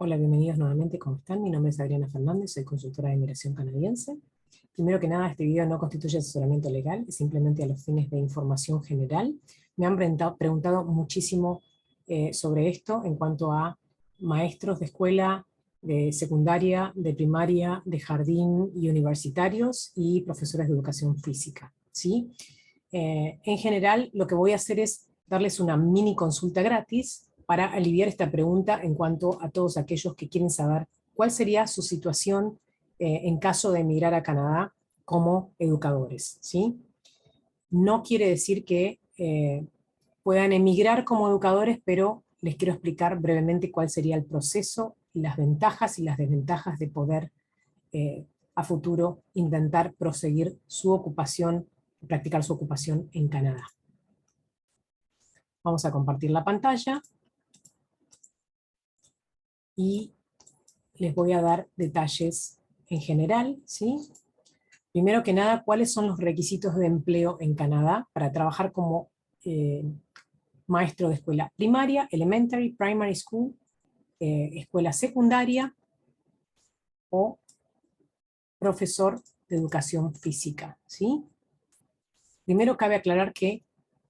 Hola, bienvenidos nuevamente, ¿cómo están? Mi nombre es Adriana Fernández, soy consultora de inmigración canadiense. Primero que nada, este video no constituye asesoramiento legal, es simplemente a los fines de información general. Me han preguntado muchísimo sobre esto en cuanto a maestros de escuela, de secundaria, de primaria, de jardín y universitarios y profesores de educación física, ¿sí? En general, lo que voy a hacer es darles una mini consulta gratis para aliviar esta pregunta en cuanto a todos aquellos que quieren saber cuál sería su situación en caso de emigrar a Canadá como educadores, ¿sí? No quiere decir que puedan emigrar como educadores, pero les quiero explicar brevemente cuál sería el proceso, las ventajas y las desventajas de poder a futuro intentar proseguir su ocupación, practicar su ocupación en Canadá. Vamos a compartir la pantalla y les voy a dar detalles en general, ¿sí? Primero que nada, ¿cuáles son los requisitos de empleo en Canadá para trabajar como maestro de escuela primaria, elementary, primary school, escuela secundaria o profesor de educación física, ¿sí? Primero cabe aclarar que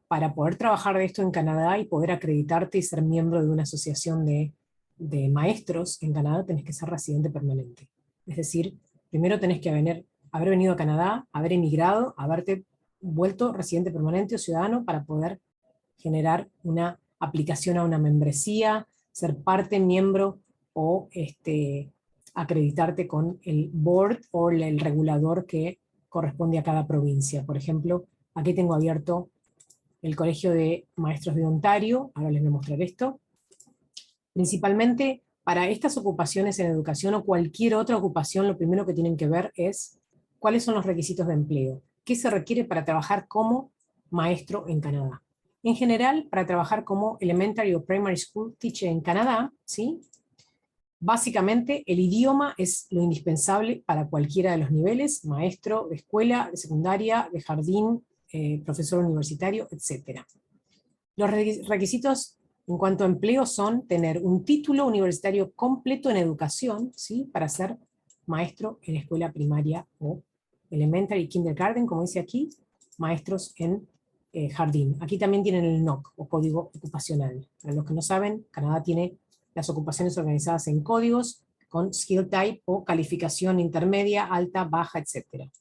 para poder trabajar de esto en Canadá y poder acreditarte y ser miembro de una asociación de maestros en Canadá, tenés que ser residente permanente. Es decir, primero tenés que haber venido a Canadá, haber emigrado, haberte vuelto residente permanente o ciudadano para poder generar una aplicación a una membresía, ser parte, miembro o acreditarte con el board o el regulador que corresponde a cada provincia. Por ejemplo, aquí tengo abierto el Colegio de Maestros de Ontario, ahora les voy a mostrar esto. Principalmente para estas ocupaciones en educación o cualquier otra ocupación, lo primero que tienen que ver es cuáles son los requisitos de empleo, qué se requiere para trabajar como maestro en Canadá. En general, para trabajar como Elementary o Primary School Teacher en Canadá, ¿sí? Básicamente el idioma es lo indispensable para cualquiera de los niveles, maestro de escuela, de secundaria, de jardín, profesor universitario, etc. Los requisitos en cuanto a empleo son tener un título universitario completo en educación, ¿sí? Para ser maestro en escuela primaria o elementary kindergarten, como dice aquí, maestros en jardín. Aquí también tienen el NOC, o código ocupacional. Para los que no saben, Canadá tiene las ocupaciones organizadas en códigos con skill type o calificación intermedia, alta, baja, etc.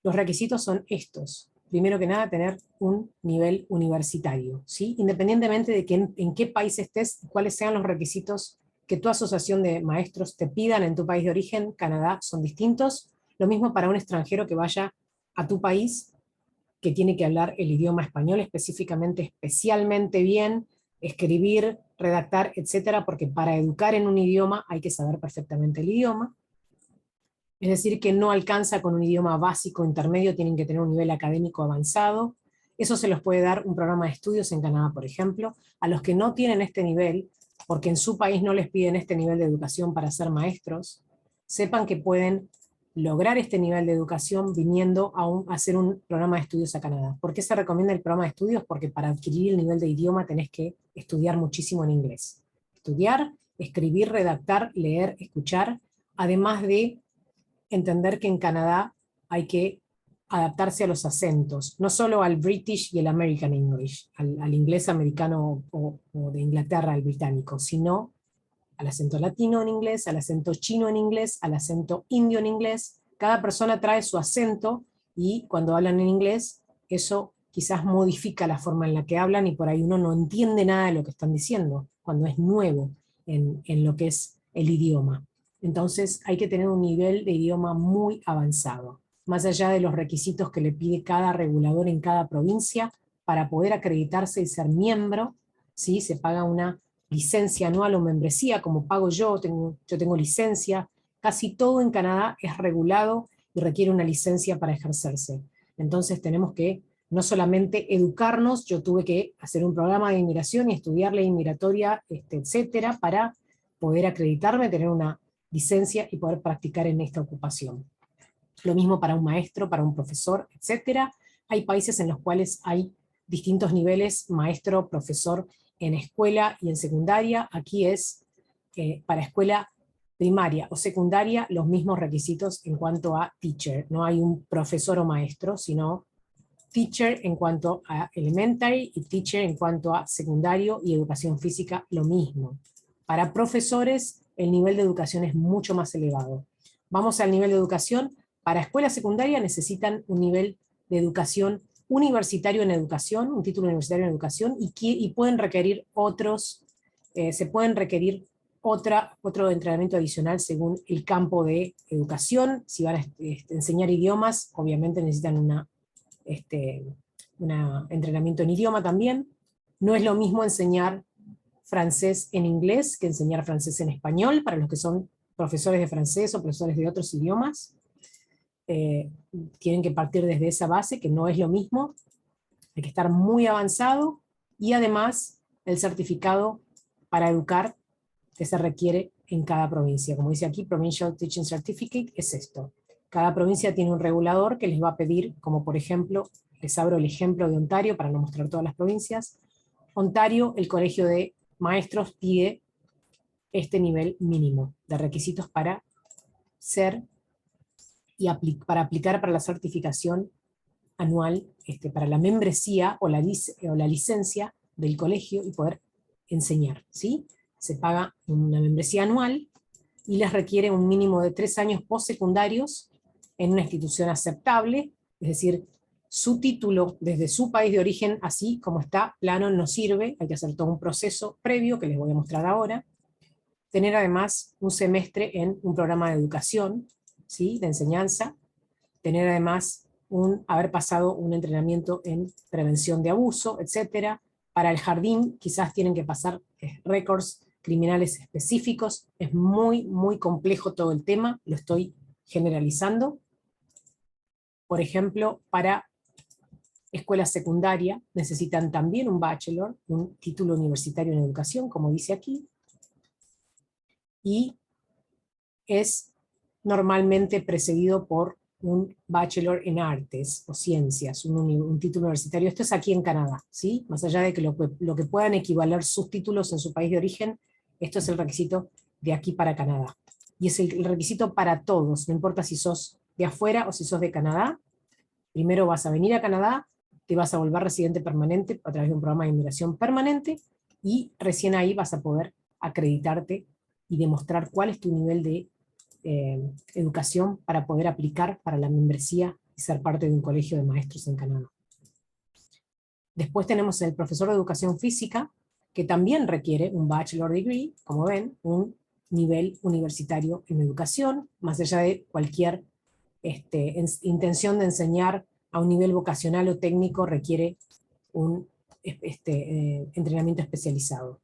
Los requisitos son estos. Primero que nada, tener un nivel universitario, ¿sí? Independientemente de en qué país estés, cuáles sean los requisitos que tu asociación de maestros te pidan en tu país de origen, Canadá, son distintos. Lo mismo para un extranjero que vaya a tu país, que tiene que hablar el idioma español especialmente bien, escribir, redactar, etcétera, porque para educar en un idioma hay que saber perfectamente el idioma. Es decir, que no alcanza con un idioma básico intermedio, tienen que tener un nivel académico avanzado. Eso se los puede dar un programa de estudios en Canadá, por ejemplo. A los que no tienen este nivel, porque en su país no les piden este nivel de educación para ser maestros, sepan que pueden lograr este nivel de educación viniendo a hacer un programa de estudios a Canadá. ¿Por qué se recomienda el programa de estudios? Porque para adquirir el nivel de idioma tenés que estudiar muchísimo en inglés. Estudiar, escribir, redactar, leer, escuchar, además de entender que en Canadá hay que adaptarse a los acentos, no solo al British y el American English, al inglés americano o de Inglaterra al británico, sino al acento latino en inglés, al acento chino en inglés, al acento indio en inglés. Cada persona trae su acento y cuando hablan en inglés, eso quizás modifica la forma en la que hablan y por ahí uno no entiende nada de lo que están diciendo, cuando es nuevo en lo que es el idioma. Entonces hay que tener un nivel de idioma muy avanzado, más allá de los requisitos que le pide cada regulador en cada provincia para poder acreditarse y ser miembro. ¿Sí? Se paga una licencia anual o membresía, como pago yo tengo licencia. Casi todo en Canadá es regulado y requiere una licencia para ejercerse. Entonces tenemos que no solamente educarnos, yo tuve que hacer un programa de inmigración y estudiar ley inmigratoria, etcétera, para poder acreditarme, tener una licencia y poder practicar en esta ocupación. Lo mismo para un maestro, para un profesor, etcétera. Hay países en los cuales hay distintos niveles, maestro, profesor, en escuela y en secundaria. Aquí es para escuela primaria o secundaria los mismos requisitos en cuanto a teacher. No hay un profesor o maestro, sino teacher en cuanto a elementary y teacher en cuanto a secundario y educación física lo mismo. Para profesores el nivel de educación es mucho más elevado. Vamos al nivel de educación. Para escuela secundaria necesitan un nivel de educación universitario en educación, un título universitario en educación, y pueden requerir otros, se pueden requerir otro entrenamiento adicional según el campo de educación. Si van a enseñar idiomas, obviamente necesitan un entrenamiento en idioma también. No es lo mismo enseñar francés en inglés que enseñar francés en español, para los que son profesores de francés o profesores de otros idiomas. Tienen que partir desde esa base, que no es lo mismo. Hay que estar muy avanzado, y además el certificado para educar que se requiere en cada provincia. Como dice aquí, Provincial Teaching Certificate es esto. Cada provincia tiene un regulador que les va a pedir, como por ejemplo, les abro el ejemplo de Ontario para no mostrar todas las provincias. Ontario, el Colegio de Maestros pide este nivel mínimo de requisitos para ser y para aplicar para la certificación anual, para la membresía o la licencia del colegio y poder enseñar, ¿sí? Se paga una membresía anual y les requiere un mínimo de 3 años postsecundarios en una institución aceptable, es decir, su título desde su país de origen, así como está, plano, no sirve, hay que hacer todo un proceso previo que les voy a mostrar ahora. Tener además un semestre en un programa de educación, ¿sí? De enseñanza. Tener además haber pasado un entrenamiento en prevención de abuso, etc. Para el jardín quizás tienen que pasar récords criminales específicos. Es muy, muy complejo todo el tema, lo estoy generalizando. Por ejemplo, para escuela secundaria necesitan también un bachelor, un título universitario en educación, como dice aquí, y es normalmente precedido por un bachelor en artes o ciencias, un título universitario. Esto es aquí en Canadá, ¿sí? Más allá de que lo que puedan equivaler sus títulos en su país de origen, esto es el requisito de aquí para Canadá. Y es el requisito para todos, no importa si sos de afuera o si sos de Canadá. Primero vas a venir a Canadá, te vas a volver residente permanente a través de un programa de inmigración permanente, y recién ahí vas a poder acreditarte y demostrar cuál es tu nivel de educación para poder aplicar para la membresía y ser parte de un colegio de maestros en Canadá. Después tenemos el profesor de educación física, que también requiere un bachelor degree, como ven, un nivel universitario en educación, más allá de cualquier intención de enseñar a un nivel vocacional o técnico, requiere un entrenamiento especializado.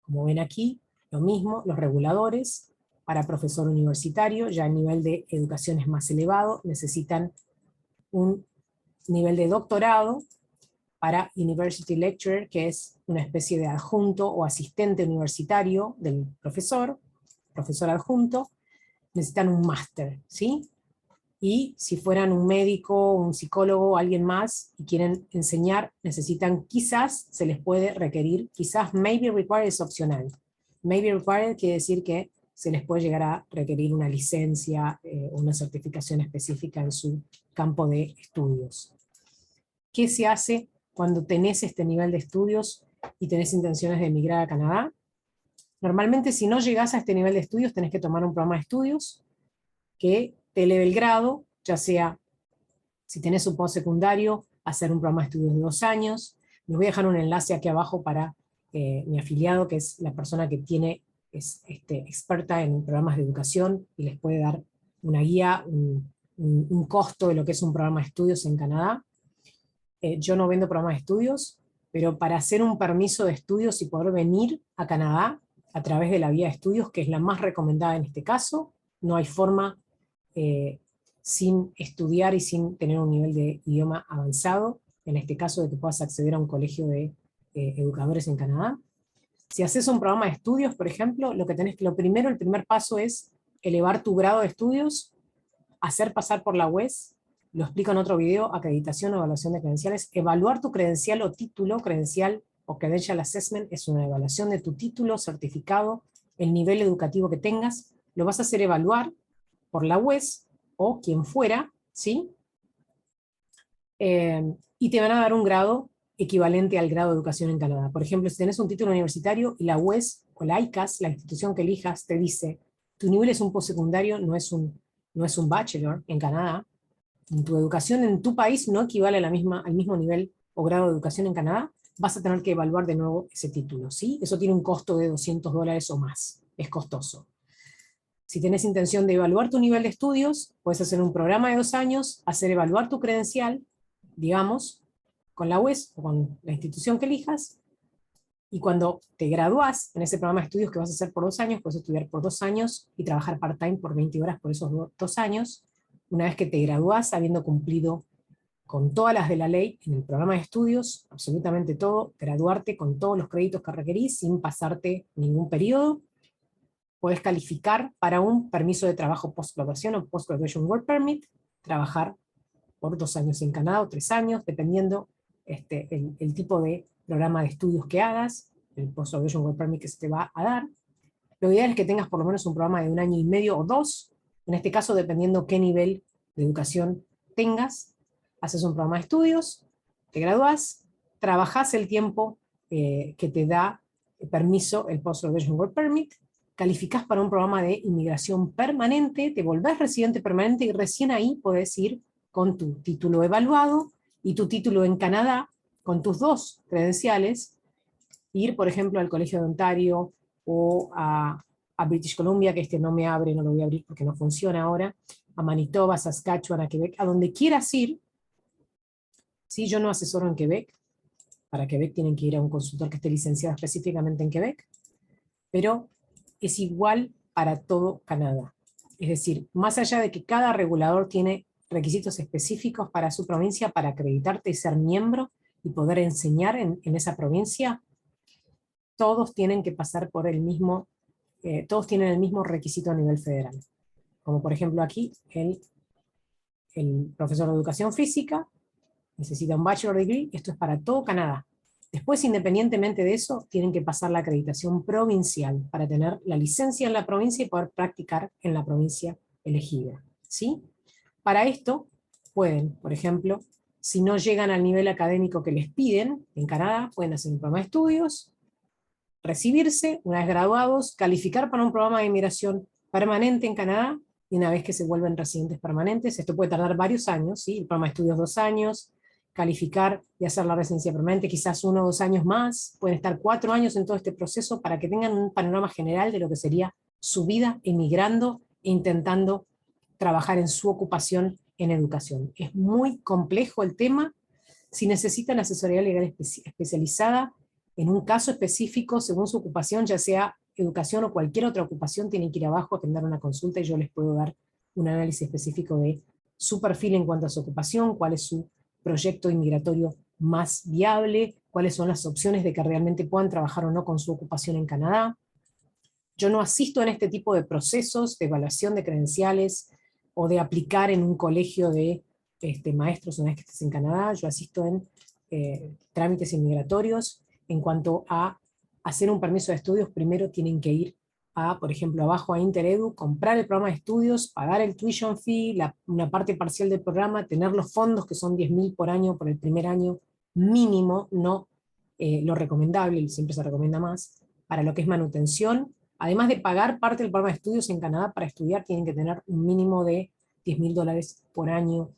Como ven aquí, lo mismo, los reguladores. Para profesor universitario, ya el nivel de educación es más elevado, necesitan un nivel de doctorado. Para University Lecturer, que es una especie de adjunto o asistente universitario del profesor adjunto, necesitan un máster, ¿sí? Y si fueran un médico, un psicólogo, alguien más, y quieren enseñar, necesitan, quizás se les puede requerir, quizás maybe required es opcional. Maybe required quiere decir que se les puede llegar a requerir una licencia, una certificación específica en su campo de estudios. ¿Qué se hace cuando tenés este nivel de estudios y tenés intenciones de emigrar a Canadá? Normalmente, si no llegás a este nivel de estudios, tenés que tomar un programa de estudios que te eleve el grado, ya sea, si tenés un postsecundario, hacer un programa de estudios de 2 años. Les voy a dejar un enlace aquí abajo para mi afiliado, que es la persona que es experta en programas de educación, y les puede dar una guía, un costo de lo que es un programa de estudios en Canadá. Yo no vendo programas de estudios, pero para hacer un permiso de estudios y poder venir a Canadá a través de la vía de estudios, que es la más recomendada en este caso, no hay forma sin estudiar y sin tener un nivel de idioma avanzado, en este caso de que puedas acceder a un colegio de educadores en Canadá. Si haces un programa de estudios, por ejemplo, el primer paso es elevar tu grado de estudios, hacer pasar por la UES, lo explico en otro video, acreditación o evaluación de credenciales. Evaluar tu credencial o título, credencial o credential assessment, es una evaluación de tu título, certificado el nivel educativo que tengas, lo vas a hacer evaluar por la UES o quien fuera, ¿sí? Y te van a dar un grado equivalente al grado de educación en Canadá. Por ejemplo, si tenés un título universitario y la UES o la ICAS, la institución que elijas, te dice, tu nivel es un postsecundario, no es un bachelor en Canadá, tu educación en tu país no equivale a al mismo nivel o grado de educación en Canadá, vas a tener que evaluar de nuevo ese título, ¿sí? Eso tiene un costo de $200 o más, es costoso. Si tenés intención de evaluar tu nivel de estudios, puedes hacer un programa de 2 años, hacer evaluar tu credencial, digamos, con la UES o con la institución que elijas, y cuando te gradúas en ese programa de estudios que vas a hacer por 2 años, puedes estudiar por 2 años y trabajar part-time por 20 horas por esos 2 años. Una vez que te gradúas, habiendo cumplido con todas las de la ley en el programa de estudios, absolutamente todo, graduarte con todos los créditos que requerís sin pasarte ningún periodo, puedes calificar para un permiso de trabajo post-graduación o post-graduation work permit, trabajar por 2 años en Canadá o 3 años, dependiendo el tipo de programa de estudios que hagas, el post-graduation work permit que se te va a dar. Lo ideal es que tengas por lo menos un programa de 1 año y medio o 2, en este caso dependiendo qué nivel de educación tengas, haces un programa de estudios, te gradúas, trabajás el tiempo que te da permiso el Post-Graduation Work Permit, calificás para un programa de inmigración permanente, te volvés residente permanente y recién ahí podés ir con tu título evaluado y tu título en Canadá, con tus 2 credenciales, ir, por ejemplo, al Colegio de Ontario o a British Columbia, que no me abre, no lo voy a abrir porque no funciona ahora, a Manitoba, Saskatchewan, a Quebec, a donde quieras ir. ¿Sí? Yo no asesoro en Quebec, para Quebec tienen que ir a un consultor que esté licenciado específicamente en Quebec, pero es igual para todo Canadá. Es decir, más allá de que cada regulador tiene requisitos específicos para su provincia para acreditarte y ser miembro y poder enseñar en esa provincia, todos tienen que pasar por todos tienen el mismo requisito a nivel federal. Como por ejemplo aquí, el profesor de educación física necesita un bachelor degree, esto es para todo Canadá. Después, independientemente de eso, tienen que pasar la acreditación provincial para tener la licencia en la provincia y poder practicar en la provincia elegida, ¿sí? Para esto, pueden, por ejemplo, si no llegan al nivel académico que les piden en Canadá, pueden hacer un programa de estudios, recibirse, una vez graduados, calificar para un programa de inmigración permanente en Canadá, y una vez que se vuelven residentes permanentes, esto puede tardar varios años, ¿sí? El programa de estudios 2 años, calificar y hacer la residencia permanente, quizás 1 o 2 años más, pueden estar 4 años en todo este proceso para que tengan un panorama general de lo que sería su vida emigrando e intentando trabajar en su ocupación en educación. Es muy complejo el tema. Si necesitan asesoría legal especializada, en un caso específico, según su ocupación, ya sea educación o cualquier otra ocupación, tienen que ir abajo a agendar una consulta y yo les puedo dar un análisis específico de su perfil en cuanto a su ocupación, cuál es su proyecto inmigratorio más viable, cuáles son las opciones de que realmente puedan trabajar o no con su ocupación en Canadá. Yo no asisto en este tipo de procesos de evaluación de credenciales o de aplicar en un colegio de maestros una vez que estés en Canadá. Yo asisto en trámites inmigratorios. En cuanto a hacer un permiso de estudios, primero tienen que ir por ejemplo, abajo a Interedu, comprar el programa de estudios, pagar el tuition fee, una parte parcial del programa, tener los fondos que son 10.000 por año por el primer año mínimo, no lo recomendable, siempre se recomienda más, para lo que es manutención. Además de pagar parte del programa de estudios en Canadá para estudiar, tienen que tener un mínimo de $10.000 por año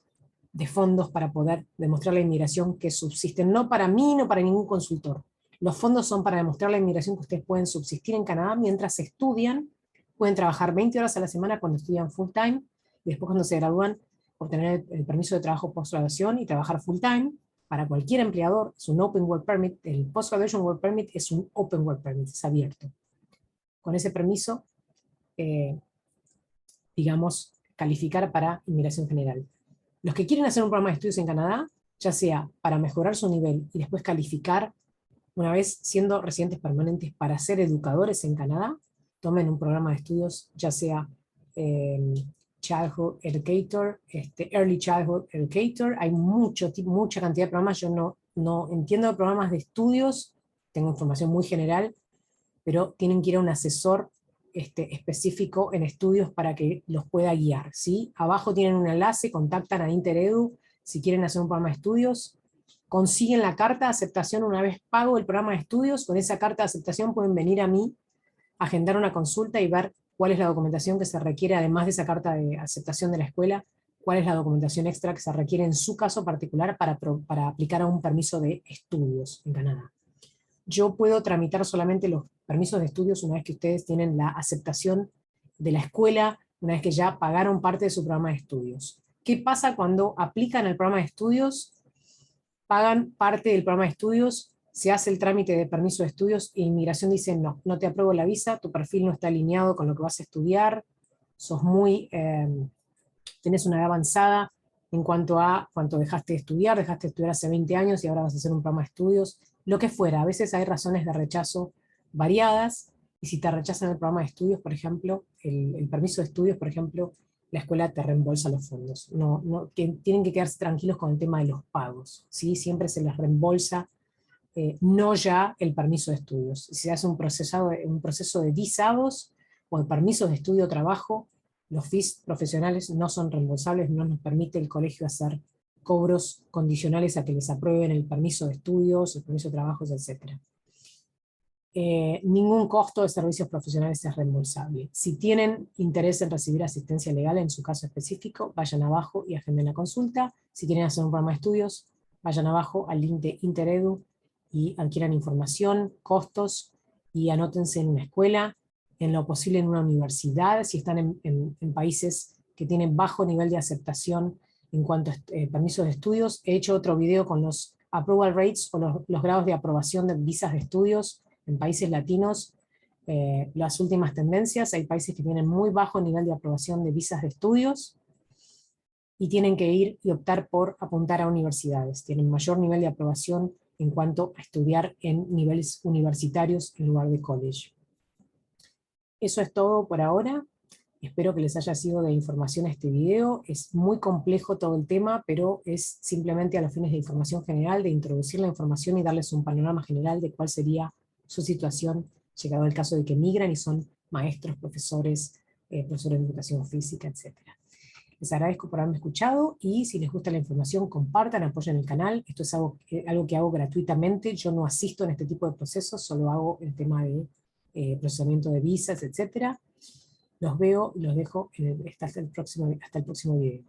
de fondos para poder demostrar la inmigración que subsisten, no para mí, no para ningún consultor. Los fondos son para demostrar la inmigración que ustedes pueden subsistir en Canadá mientras estudian, pueden trabajar 20 horas a la semana cuando estudian full time, y después cuando se gradúan, obtener el permiso de trabajo post-graduación y trabajar full time. Para cualquier empleador es un Open Work Permit, el Post-Graduation Work Permit es un Open Work Permit, es abierto. Con ese permiso, digamos, calificar para inmigración general. Los que quieren hacer un programa de estudios en Canadá, ya sea para mejorar su nivel y después calificar, una vez siendo residentes permanentes para ser educadores en Canadá, tomen un programa de estudios, ya sea Childhood Educator, Early Childhood Educator, hay mucha cantidad de programas, yo no entiendo de programas de estudios, tengo información muy general, pero tienen que ir a un asesor específico en estudios para que los pueda guiar, ¿sí? Abajo tienen un enlace, contactan a Interedu si quieren hacer un programa de estudios, consiguen la carta de aceptación una vez pago el programa de estudios, con esa carta de aceptación pueden venir a mí, agendar una consulta y ver cuál es la documentación que se requiere, además de esa carta de aceptación de la escuela, cuál es la documentación extra que se requiere en su caso particular para aplicar a un permiso de estudios en Canadá. Yo puedo tramitar solamente los permisos de estudios una vez que ustedes tienen la aceptación de la escuela, una vez que ya pagaron parte de su programa de estudios. ¿Qué pasa cuando aplican al programa de estudios, pagan parte del programa de estudios, se hace el trámite de permiso de estudios e inmigración dice no, no te apruebo la visa, tu perfil no está alineado con lo que vas a estudiar, sos tenés una edad avanzada en cuanto a cuánto dejaste de estudiar hace 20 años y ahora vas a hacer un programa de estudios, lo que fuera. A veces hay razones de rechazo variadas, y si te rechazan el programa de estudios, por ejemplo, el permiso de estudios, por ejemplo, la escuela te reembolsa los fondos. Tienen que quedarse tranquilos con el tema de los pagos, ¿sí? Siempre se les reembolsa, no ya el permiso de estudios. Si se hace un proceso de visados o de permisos de estudio o trabajo, los fees profesionales no son reembolsables, no nos permite el colegio hacer cobros condicionales a que les aprueben el permiso de estudios, el permiso de trabajos, etc. Ningún costo de servicios profesionales es reembolsable. Si tienen interés en recibir asistencia legal en su caso específico, vayan abajo y agenden la consulta. Si quieren hacer un programa de estudios, vayan abajo al link de Interedu y adquieran información, costos, y anótense en una escuela, en lo posible en una universidad, si están en países que tienen bajo nivel de aceptación en cuanto a permisos de estudios. He hecho otro video con los approval rates o los grados de aprobación de visas de estudios en países latinos, las últimas tendencias. Hay países que tienen muy bajo nivel de aprobación de visas de estudios y tienen que ir y optar por apuntar a universidades. Tienen mayor nivel de aprobación en cuanto a estudiar en niveles universitarios en lugar de college. Eso es todo por ahora. Espero que les haya sido de información este video. Es muy complejo todo el tema, pero es simplemente a los fines de información general, de introducir la información y darles un panorama general de cuál sería su situación, llegado el caso de que migran y son maestros, profesores, profesores de educación física, etc. Les agradezco por haberme escuchado, y si les gusta la información, compartan, apoyen el canal. Esto es algo que hago gratuitamente. Yo no asisto en este tipo de procesos, solo hago el tema de procesamiento de visas, etc. Los veo y los dejo hasta el próximo video.